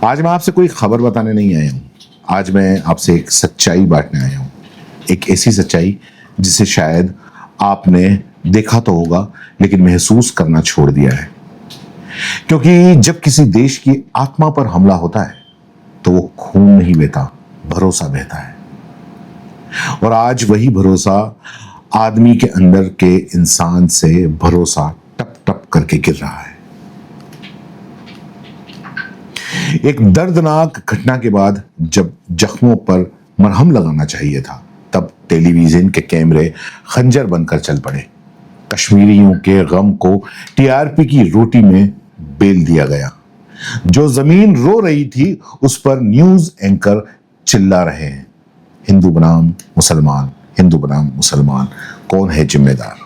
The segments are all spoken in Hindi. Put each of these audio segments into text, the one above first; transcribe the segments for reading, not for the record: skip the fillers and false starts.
आज मैं आपसे कोई खबर बताने नहीं आया हूं। आज मैं आपसे एक सच्चाई बांटने आया हूं। एक ऐसी सच्चाई जिसे शायद आपने देखा तो होगा लेकिन महसूस करना छोड़ दिया है। क्योंकि जब किसी देश की आत्मा पर हमला होता है तो वो खून नहीं बहता, भरोसा बहता है। और आज वही भरोसा आदमी के अंदर के इंसान से भरोसा टप टप करके गिर रहा है। एक दर्दनाक घटना के बाद जब जख्मों पर मरहम लगाना चाहिए था, तब टेलीविजन के कैमरे खंजर बनकर चल पड़े। कश्मीरियों के गम को टीआरपी की रोटी में बेल दिया गया। जो जमीन रो रही थी उस पर न्यूज एंकर चिल्ला रहे हैं, हिंदू बनाम मुसलमान, हिंदू बनाम मुसलमान, कौन है जिम्मेदार।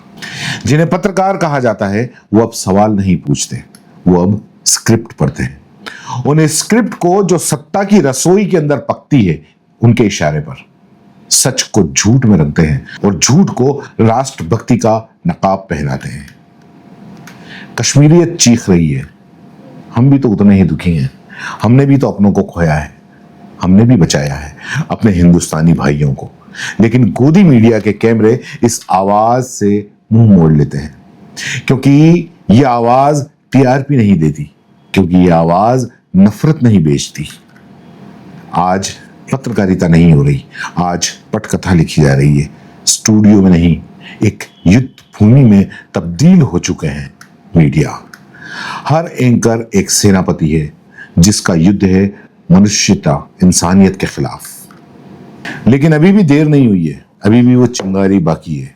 जिन्हें पत्रकार कहा जाता है वो अब सवाल नहीं पूछते, वो अब स्क्रिप्ट पढ़ते हैं। उन्हें स्क्रिप्ट को जो सत्ता की रसोई के अंदर पकती है उनके इशारे पर सच को झूठ में रखते हैं और झूठ को राष्ट्रभक्ति का नकाब पहनाते हैं। कश्मीरियत चीख रही है, हम भी तो उतने ही दुखी हैं। हमने भी तो अपनों को खोया है, हमने भी बचाया है अपने हिंदुस्तानी भाइयों को। लेकिन गोदी मीडिया के कैमरे इस आवाज से मुंह मोड़ लेते हैं, क्योंकि यह आवाज टीआरपी नहीं देती, क्योंकि यह आवाज नफरत नहीं बेचती। आज पत्रकारिता नहीं हो रही, आज पटकथा लिखी जा रही है। स्टूडियो में नहीं, एक युद्ध भूमि में तब्दील हो चुके हैं मीडिया। हर एंकर एक सेनापति है जिसका युद्ध है मनुष्यता, इंसानियत के खिलाफ। लेकिन अभी भी देर नहीं हुई है, अभी भी वो चिंगारी बाकी है।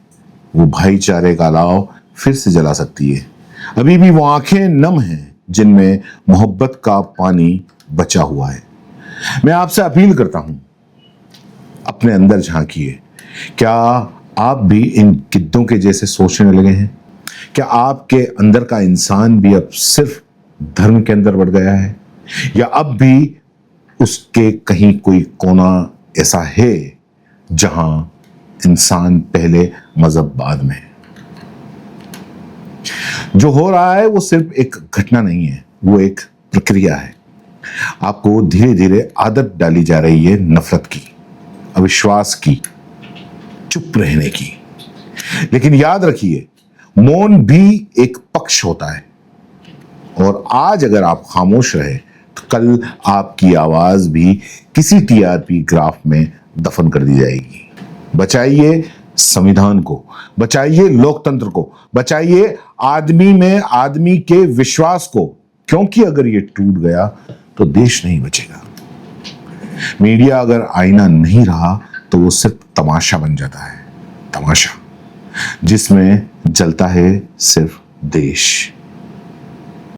वो भाईचारे का अलाव फिर से जला सकती है। अभी भी वो आंखें नम हैं जिनमें मोहब्बत का पानी बचा हुआ है। मैं आपसे अपील करता हूं, अपने अंदर झांकिए। क्या आप भी इन गिद्धों के जैसे सोचने लगे हैं? क्या आपके अंदर का इंसान भी अब सिर्फ धर्म के अंदर बढ़ गया है, या अब भी उसके कहीं कोई कोना ऐसा है जहां इंसान पहले मजहब बाद में? जो हो रहा है वो सिर्फ एक घटना नहीं है, वो एक प्रक्रिया है। आपको धीरे धीरे आदत डाली जा रही है नफरत की, अविश्वास की, चुप रहने की। लेकिन याद रखिए, मौन भी एक पक्ष होता है, और आज अगर आप खामोश रहे तो कल आपकी आवाज भी किसी टीआरपी ग्राफ में दफन कर दी जाएगी। बचाइए संविधान को, बचाइए लोकतंत्र को, बचाइए आदमी में आदमी के विश्वास को, क्योंकि अगर ये टूट गया तो देश नहीं बचेगा। मीडिया अगर आईना नहीं रहा तो वो सिर्फ तमाशा बन जाता है, तमाशा जिसमें जलता है सिर्फ देश।